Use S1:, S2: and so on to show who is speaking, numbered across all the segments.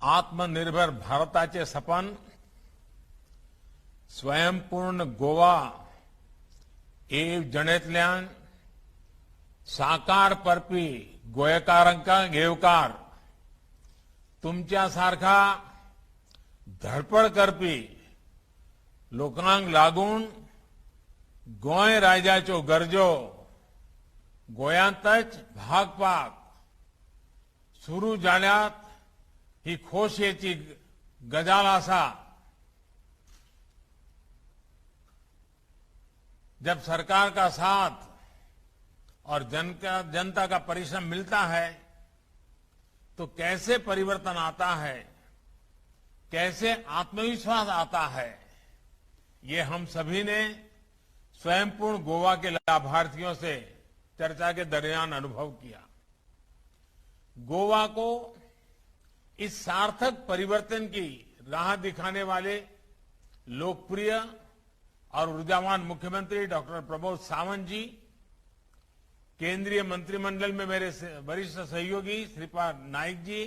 S1: आत्मनिर्भर भारताचे सपन स्वयंपूर्ण गोवा जणेतल्यान साकार करपी गोंयकारांका येवकार तुमच्यासारखा धडपड करपी लोकांक लागून गोंय राज्याच्यो गरजो गोंयांतच भागपाक सुरू जाल्यात ही खोशयेची गजाल आसा। जब सरकार का साथ और जनता का परिश्रम मिलता है तो कैसे परिवर्तन आता है, कैसे आत्मविश्वास आता है, ये हम सभी ने स्वयंपूर्ण गोवा के लाभार्थियों से चर्चा के दरमियान अनुभव किया। गोवा को इस सार्थक परिवर्तन की राह दिखाने वाले लोकप्रिय और ऊर्जावान मुख्यमंत्री डॉक्टर प्रमोद सावंत जी, केंद्रीय मंत्रिमंडल में मेरे वरिष्ठ सहयोगी श्रीपाद नाइक जी,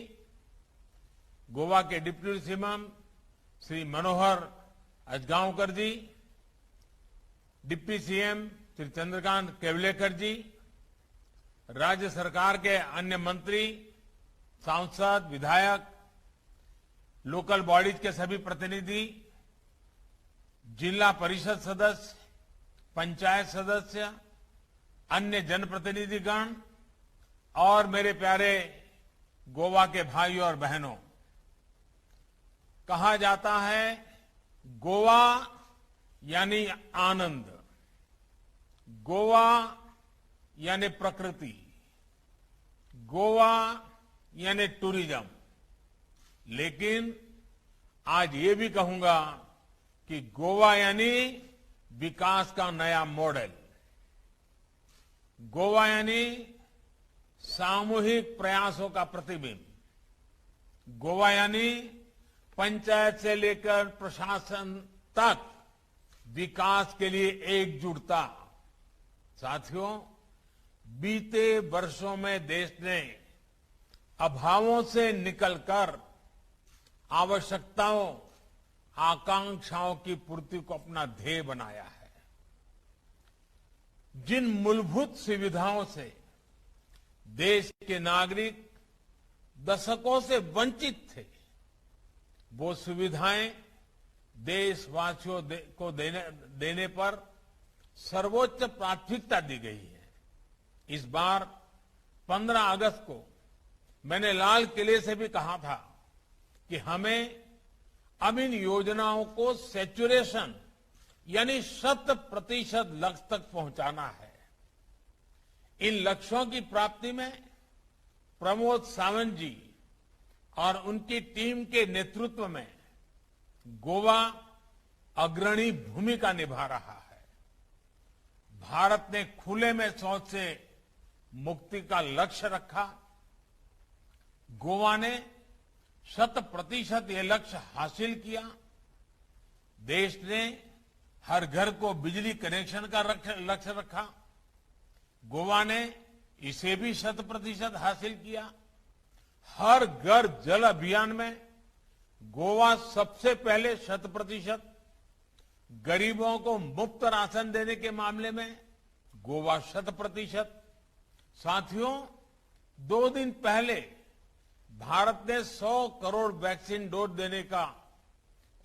S1: गोवा के डिप्टी सीएम श्री मनोहर अजगांवकर जी, डिप्टी सीएम श्री चंद्रकांत केवलेकर जी, राज्य सरकार के अन्य मंत्री, सांसद, विधायक, लोकल बॉडीज के सभी प्रतिनिधि, जिला परिषद सदस्य, पंचायत सदस्य, अन्य जनप्रतिनिधिगण और मेरे प्यारे गोवा के भाइयों और बहनों, कहा जाता है गोवा यानी आनंद, गोवा यानी प्रकृति, गोवा यानी टूरिज्म। लेकिन आज ये भी कहूंगा कि गोवा यानी विकास का नया मॉडल, गोवा यानी सामूहिक प्रयासों का प्रतिबिंब, गोवा यानी पंचायत से लेकर प्रशासन तक विकास के लिए एकजुटता। साथियों, बीते वर्षों में देश ने अभावों से निकलकर आवश्यकताओं, आकांक्षाओं की पूर्ति को अपना ध्येय बनाया है। जिन मूलभूत सुविधाओं से देश के नागरिक दशकों से वंचित थे, वो सुविधाएं देशवासियों को देने पर सर्वोच्च प्राथमिकता दी गई है। इस बार 15 अगस्त को मैंने लाल किले से भी कहा था कि हमें अब इन योजनाओं को सैचुरेशन यानी 100% लक्ष्य तक पहुंचाना है। इन लक्ष्यों की प्राप्ति में प्रमोद सावंत जी और उनकी टीम के नेतृत्व में गोवा अग्रणी भूमिका निभा रहा है। भारत ने खुले में शौच से मुक्ति का लक्ष्य रखा। गोवा ने 100% ये लक्ष्य हासिल किया। देश ने हर घर को बिजली कनेक्शन का लक्ष्य रखा। गोवा ने इसे भी 100% हासिल किया। हर घर जल अभियान में गोवा सबसे पहले 100%, गरीबों को मुफ्त राशन देने के मामले में गोवा 100%। साथियों, 2 दिन पहले भारत ने 100 करोड़ वैक्सीन डोज देने का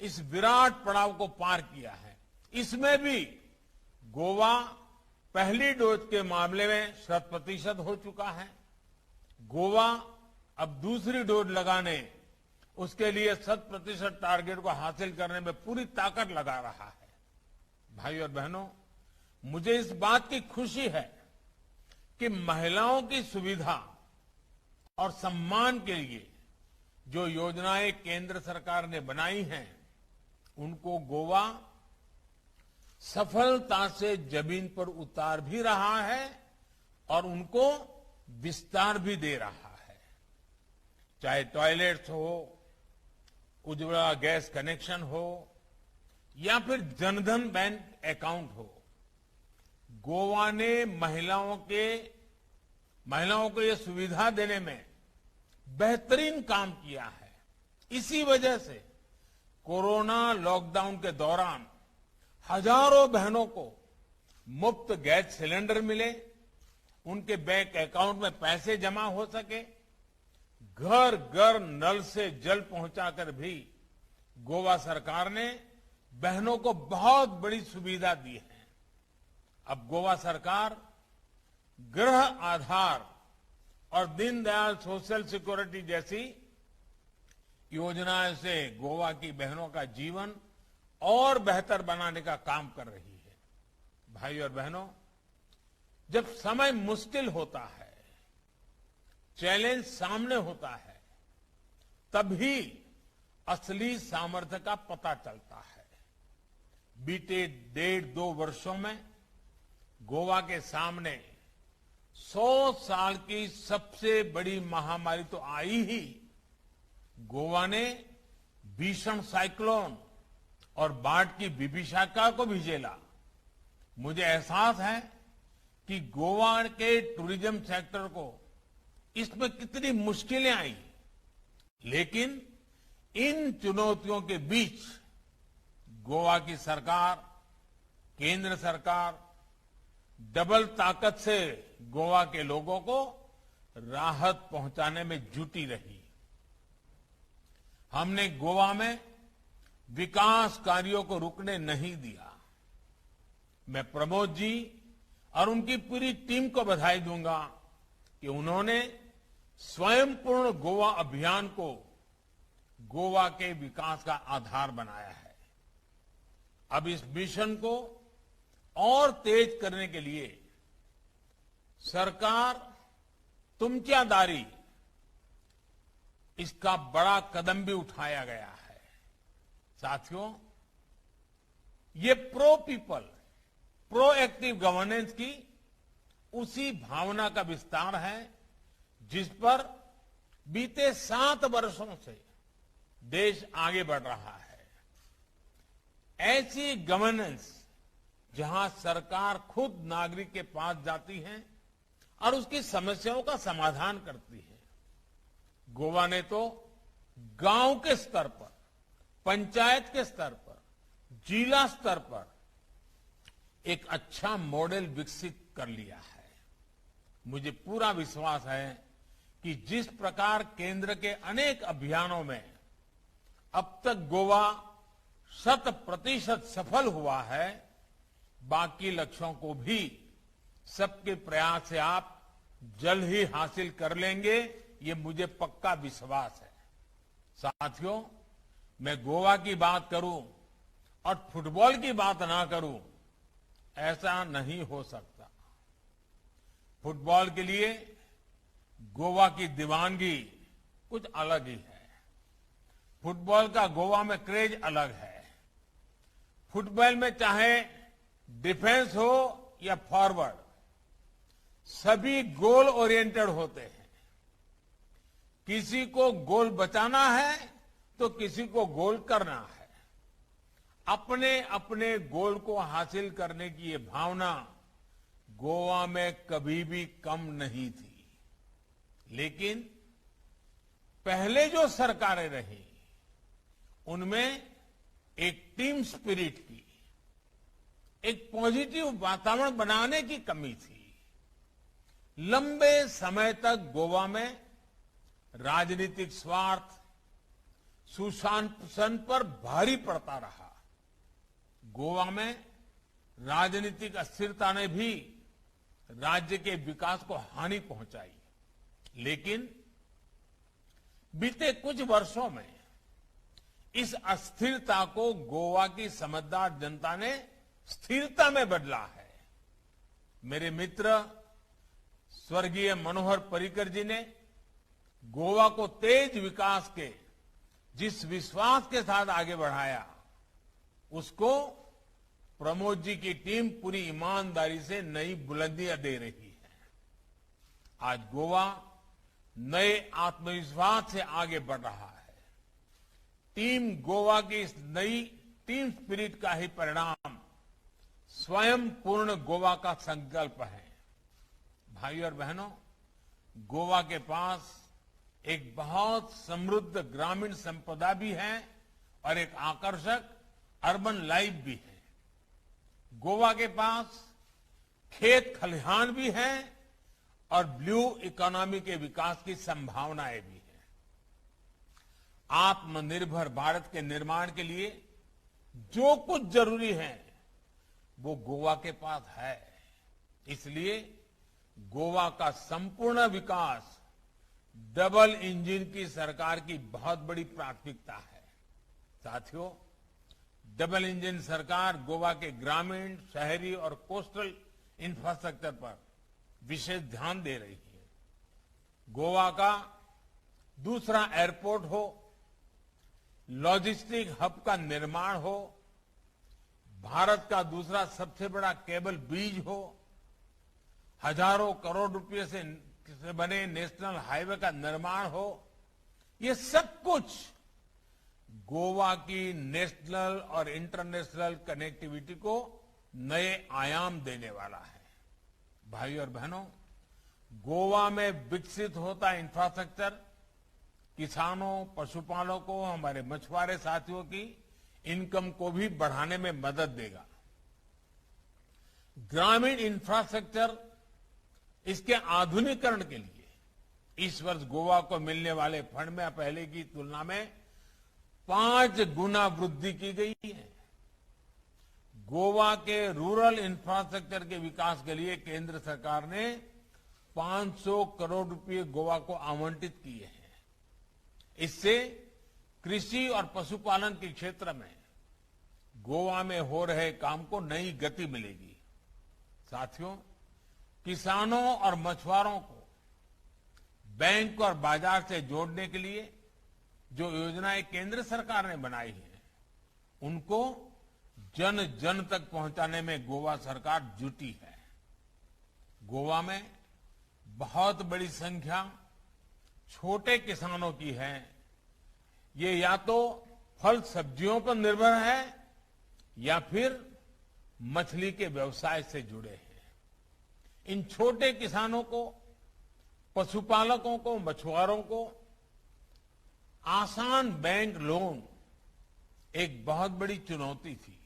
S1: इस विराट पड़ाव को पार किया है। इसमें भी गोवा पहली डोज के मामले में 100% हो चुका है। गोवा अब दूसरी डोज लगाने, उसके लिए 100% टारगेट को हासिल करने में पूरी ताकत लगा रहा है। भाइयों और बहनों, मुझे इस बात की खुशी है कि महिलाओं की सुविधा और सम्मान के लिए जो योजनाएं केंद्र सरकार ने बनाई हैं, उनको गोवा सफलता से जमीन पर उतार भी रहा है और उनको विस्तार भी दे रहा है। चाहे टॉयलेट्स हो, उज्ज्वला गैस कनेक्शन हो या फिर जनधन बैंक अकाउंट हो, गोवा ने महिलाओं को ये सुविधा देने में बेहतरीन काम किया है। इसी वजह से कोरोना लॉकडाउन के दौरान हजारों बहनों को मुफ्त गैस सिलेंडर मिले, उनके बैंक अकाउंट में पैसे जमा हो सके, घर घर नल से जल पहुंचाकर भी गोवा सरकार ने बहनों को बहुत बड़ी सुविधा दी है। अब गोवा सरकार गृह आधार और दीनदयाल सोशल सिक्योरिटी जैसी योजनाओं से गोवा की बहनों का जीवन और बेहतर बनाने का काम कर रही है। भाई और बहनों, जब समय मुश्किल होता है, चैलेंज सामने होता है, तभी असली सामर्थ्य का पता चलता है। बीते 1.5-2 वर्षों में गोवा के सामने 100 साल की सबसे बड़ी महामारी तो आई ही, गोवा ने भीषण साइक्लोन और बाढ़ की विभीषिका को भी झेला। मुझे एहसास है कि गोवा के टूरिज्म सेक्टर को इसमें कितनी मुश्किलें आई, लेकिन इन चुनौतियों के बीच गोवा की सरकार, केंद्र सरकार डबल ताकत से गोवा के लोगों को राहत पहुंचाने में जुटी रही। हमने गोवा में विकास कार्यों को रुकने नहीं दिया। मैं प्रमोद जी और उनकी पूरी टीम को बधाई दूंगा कि उन्होंने स्वयं पूर्ण गोवा अभियान को गोवा के विकास का आधार बनाया है। अब इस मिशन को और तेज करने के लिए सरकार तुमच्या दारी इसका बड़ा कदम भी उठाया गया है। साथियों, ये प्रो पीपल, प्रोएक्टिव गवर्नेंस की उसी भावना का विस्तार है जिस पर बीते 7 वर्षों से देश आगे बढ़ रहा है। ऐसी गवर्नेंस जहां सरकार खुद नागरिक के पास जाती है और उसकी समस्याओं का समाधान करती है। गोवा ने तो गांव के स्तर पर, पंचायत के स्तर पर, जिला स्तर पर एक अच्छा मॉडल विकसित कर लिया है। मुझे पूरा विश्वास है कि जिस प्रकार केंद्र के अनेक अभियानों में अब तक गोवा 100% सफल हुआ है, बाकी लक्ष्यों को भी सबके प्रयास से आप जल्द ही हासिल कर लेंगे, ये मुझे पक्का विश्वास है। साथियों, मैं गोवा की बात करूं और फुटबॉल की बात ना करूं, ऐसा नहीं हो सकता। फुटबॉल के लिए गोवा की दीवानगी कुछ अलग ही है। फुटबॉल का गोवा में क्रेज अलग है। फुटबॉल में चाहे डिफेंस हो या फॉरवर्ड, सभी गोल ओरिएंटेड होते हैं। किसी को गोल बचाना है तो किसी को गोल करना है। अपने अपने गोल को हासिल करने की ये भावना गोवा में कभी भी कम नहीं थी। लेकिन पहले जो सरकारें रही, उनमें एक टीम स्पिरिट की, एक पॉजिटिव वातावरण बनाने की कमी थी। लंबे समय तक गोवा में राजनीतिक स्वार्थ सुशासन पर भारी पड़ता रहा। गोवा में राजनीतिक अस्थिरता ने भी राज्य के विकास को हानि पहुंचाई। लेकिन बीते कुछ वर्षों में इस अस्थिरता को गोवा की समझदार जनता ने स्थिरता में बदला है। मेरे मित्र स्वर्गीय मनोहर पर्रिकर जी ने गोवा को तेज विकास के जिस विश्वास के साथ आगे बढ़ाया, उसको प्रमोद जी की टीम पूरी ईमानदारी से नई बुलंदियां दे रही है। आज गोवा नए आत्मविश्वास से आगे बढ़ रहा है। टीम गोवा की इस नई टीम स्पिरिट का ही परिणाम स्वयं पूर्ण गोवा का संकल्प है। भाई और बहनों, गोवा के पास एक बहुत समृद्ध ग्रामीण संपदा भी है और एक आकर्षक अर्बन लाइफ भी है। गोवा के पास खेत खलिहान भी है और ब्लू इकोनॉमी के विकास की संभावनाएं भी है। आत्मनिर्भर भारत के निर्माण के लिए जो कुछ जरूरी है वो गोवा के पास है। इसलिए गोवा का संपूर्ण विकास डबल इंजन की सरकार की बहुत बड़ी प्राथमिकता है। साथियों, डबल इंजन सरकार गोवा के ग्रामीण, शहरी और कोस्टल इंफ्रास्ट्रक्चर पर विशेष ध्यान दे रही है। गोवा का दूसरा एयरपोर्ट हो, लॉजिस्टिक हब का निर्माण हो, भारत का दूसरा सबसे बड़ा केबल ब्रिज हो, हजारों करोड़ रुपए से बने नेशनल हाईवे का निर्माण हो, ये सब कुछ गोवा की नेशनल और इंटरनेशनल कनेक्टिविटी को नए आयाम देने वाला है। भाई और बहनों, गोवा में विकसित होता इंफ्रास्ट्रक्चर किसानों, पशुपालकों, हमारे मछुआरे साथियों की इनकम को भी बढ़ाने में मदद देगा। ग्रामीण इंफ्रास्ट्रक्चर, इसके आधुनिकीकरण के लिए इस वर्ष गोवा को मिलने वाले फंड में पहले की तुलना में 5 गुना वृद्धि की गई है। गोवा के रूरल इंफ्रास्ट्रक्चर के विकास के लिए केंद्र सरकार ने 500 करोड़ रुपए गोवा को आवंटित किए हैं। इससे कृषि और पशुपालन के क्षेत्र में गोवा में हो रहे काम को नई गति मिलेगी। साथियों, किसानों और मछुआरों को बैंक और बाजार से जोड़ने के लिए जो योजनाएं केंद्र सरकार ने बनाई है, उनको जन जन तक पहुंचाने में गोवा सरकार जुटी है। गोवा में बहुत बड़ी संख्या छोटे किसानों की है। ये या तो फल सब्जियों पर निर्भर है या फिर मछली के व्यवसाय से जुड़े हैं। इन छोटे किसानों को, पशुपालकों को, मछुआरों को आसान बैंक लोन एक बहुत बड़ी चुनौती थी।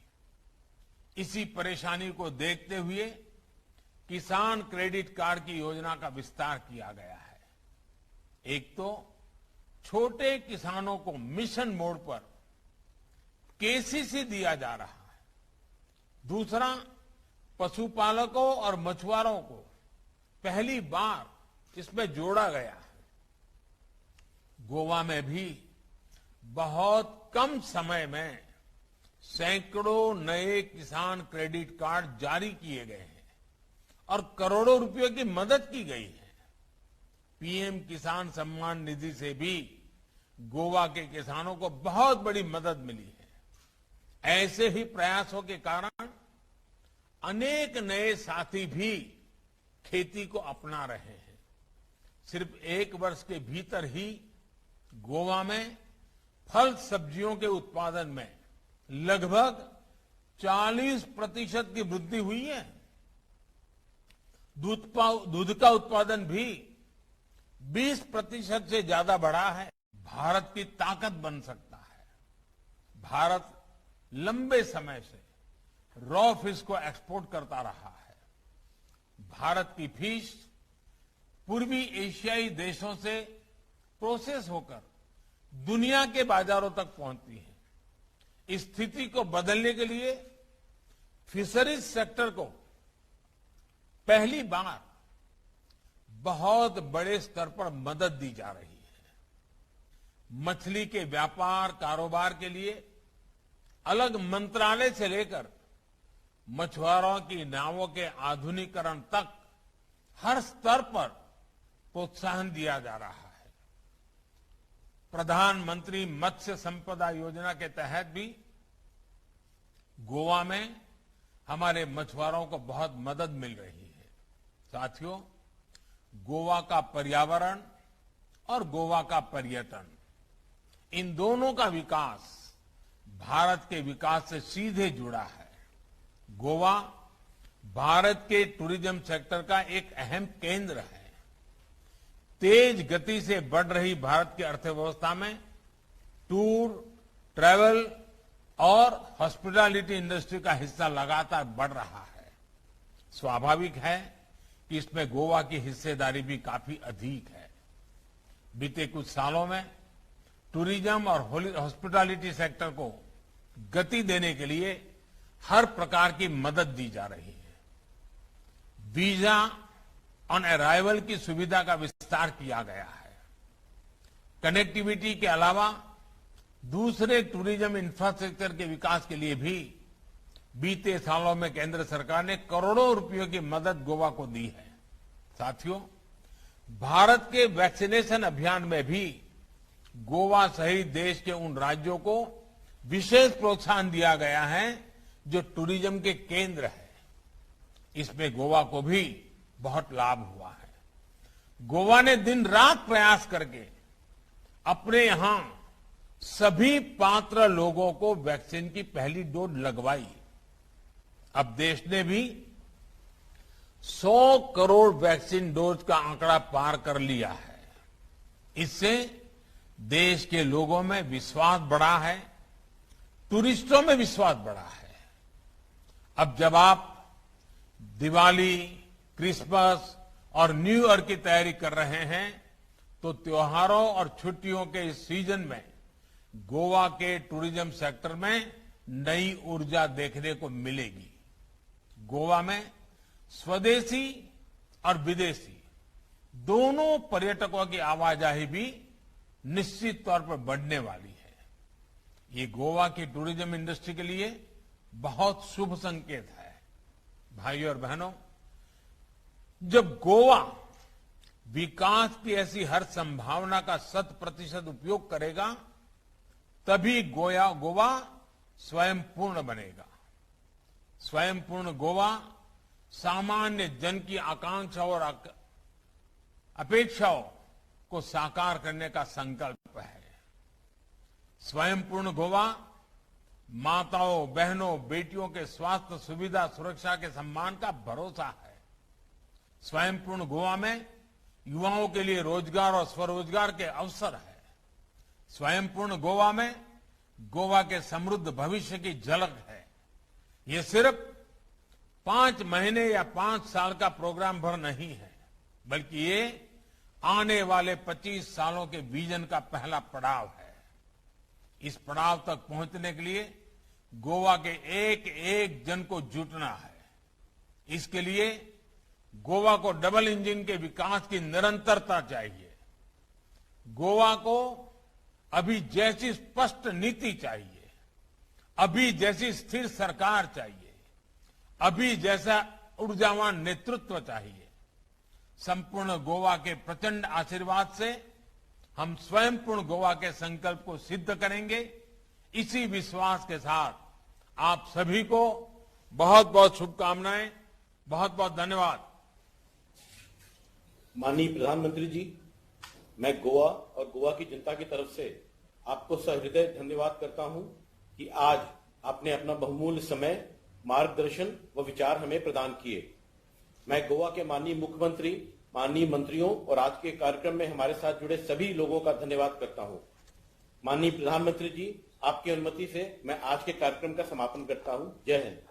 S1: इसी परेशानी को देखते हुए किसान क्रेडिट कार्ड की योजना का विस्तार किया गया है। एक तो छोटे किसानों को मिशन मोड पर केसीसी दिया जा रहा है, दूसरा पशुपालकों और मछुआरों को पहली बार इसमें जोड़ा गया है। गोवा में भी बहुत कम समय में सैकड़ों नए किसान क्रेडिट कार्ड जारी किए गए हैं और करोड़ों रुपयों की मदद की गई है। पीएम किसान सम्मान निधि से भी गोवा के किसानों को बहुत बड़ी मदद मिली है। ऐसे ही प्रयासों के कारण अनेक नए साथी भी खेती को अपना रहे हैं। सिर्फ 1 वर्ष के भीतर ही गोवा में फल सब्जियों के उत्पादन में लगभग 40% की वृद्धि हुई है। दूध का उत्पादन भी 20% से ज्यादा बढ़ा है। भारत की ताकत बन सकता है। भारत लंबे समय से रॉ फिश को एक्सपोर्ट करता रहा है। भारत की फिश पूर्वी एशियाई देशों से प्रोसेस होकर दुनिया के बाजारों तक पहुंचती है। इस स्थिति को बदलने के लिए फिशरीज सेक्टर को पहली बार बहुत बड़े स्तर पर मदद दी जा रही है। मछली के व्यापार कारोबार के लिए अलग मंत्रालय से लेकर मछुआरों की नावों के आधुनिकीकरण तक हर स्तर पर प्रोत्साहन दिया जा रहा है। प्रधानमंत्री मत्स्य संपदा योजना के तहत भी गोवा में हमारे मछुआरों को बहुत मदद मिल रही है। साथियों, गोवा का पर्यावरण और गोवा का पर्यटन, इन दोनों का विकास भारत के विकास से सीधे जुड़ा है। गोवा भारत के टूरिज्म सेक्टर का एक अहम केंद्र है। तेज गति से बढ़ रही भारत की अर्थव्यवस्था में टूर, ट्रैवल और हॉस्पिटैलिटी इंडस्ट्री का हिस्सा लगातार बढ़ रहा है। स्वाभाविक है कि इसमें गोवा की हिस्सेदारी भी काफी अधिक है। बीते कुछ सालों में टूरिज्म और हॉस्पिटैलिटी सेक्टर को गति देने के लिए हर प्रकार की मदद दी जा रही है। वीजा ऑन अराइवल की सुविधा का विस्तार किया गया है। कनेक्टिविटी के अलावा दूसरे टूरिज्म इंफ्रास्ट्रक्चर के विकास के लिए भी बीते सालों में केंद्र सरकार ने करोड़ों रुपयों की मदद गोवा को दी है। साथियों, भारत के वैक्सीनेशन अभियान में भी गोवा सहित देश के उन राज्यों को विशेष प्रोत्साहन दिया गया है जो टूरिज्म के केंद्र है। इसमें गोवा को भी बहुत लाभ हुआ है। गोवा ने दिन रात प्रयास करके अपने यहां सभी पात्र लोगों को वैक्सीन की पहली डोज लगवाई। अब देश ने भी 100 करोड़ वैक्सीन डोज का आंकड़ा पार कर लिया है। इससे देश के लोगों में विश्वास बढ़ा है, टूरिस्टों में विश्वास बढ़ा है। अब जब आप दिवाली, क्रिसमस और न्यू ईयर की तैयारी कर रहे हैं तो त्योहारों और छुट्टियों के इस सीजन में गोवा के टूरिज्म सेक्टर में नई ऊर्जा देखने को मिलेगी। गोवा में स्वदेशी और विदेशी दोनों पर्यटकों की आवाजाही भी निश्चित तौर पर बढ़ने वाली है। ये गोवा की टूरिज्म इंडस्ट्री के लिए बहुत शुभ संकेत है। भाइयों और बहनों, जब गोवा विकास की ऐसी हर संभावना का 100% उपयोग करेगा तभी गोवा स्वयं पूर्ण बनेगा। स्वयं पूर्ण गोवा सामान्य जन की आकांक्षाओं और अपेक्षाओं को साकार करने का संकल्प है। स्वयं पूर्ण गोवा माताओं, बहनों, बेटियों के स्वास्थ्य, सुविधा, सुरक्षा के सम्मान का भरोसा है। स्वयं पूर्ण गोवा में युवाओं के लिए रोजगार और स्वरोजगार के अवसर है। स्वयं पूर्ण गोवा में गोवा के समृद्ध भविष्य की झलक है। ये सिर्फ 5 महीने या 5 साल का प्रोग्राम भर नहीं है, बल्कि ये आने वाले 25 सालों के विजन का पहला पड़ाव है। इस पड़ाव तक पहुंचने के लिए गोवा के एक एक जन को जुटना है। इसके लिए गोवा को डबल इंजन के विकास की निरंतरता चाहिए। गोवा को अभी जैसी स्पष्ट नीति चाहिए, अभी जैसी स्थिर सरकार चाहिए, अभी जैसा ऊर्जावान नेतृत्व चाहिए। संपूर्ण गोवा के प्रचंड आशीर्वाद से हम स्वयं पूर्ण गोवा के संकल्प को सिद्ध करेंगे। इसी विश्वास के साथ आप सभी को बहुत बहुत शुभकामनाएं, बहुत बहुत धन्यवाद।
S2: माननीय प्रधानमंत्री जी, मैं गोवा और गोवा की जनता की तरफ से आपको सहृदय धन्यवाद करता हूं कि आज आपने अपना बहुमूल्य समय, मार्गदर्शन व विचार हमें प्रदान किए। मैं गोवा के माननीय मुख्यमंत्री, माननीय मंत्रियों और आज के कार्यक्रम में हमारे साथ जुड़े सभी लोगों का धन्यवाद करता हूं। माननीय प्रधानमंत्री जी, आपकी अनुमति से मैं आज के कार्यक्रम का समापन करता हूं। जय हिंद।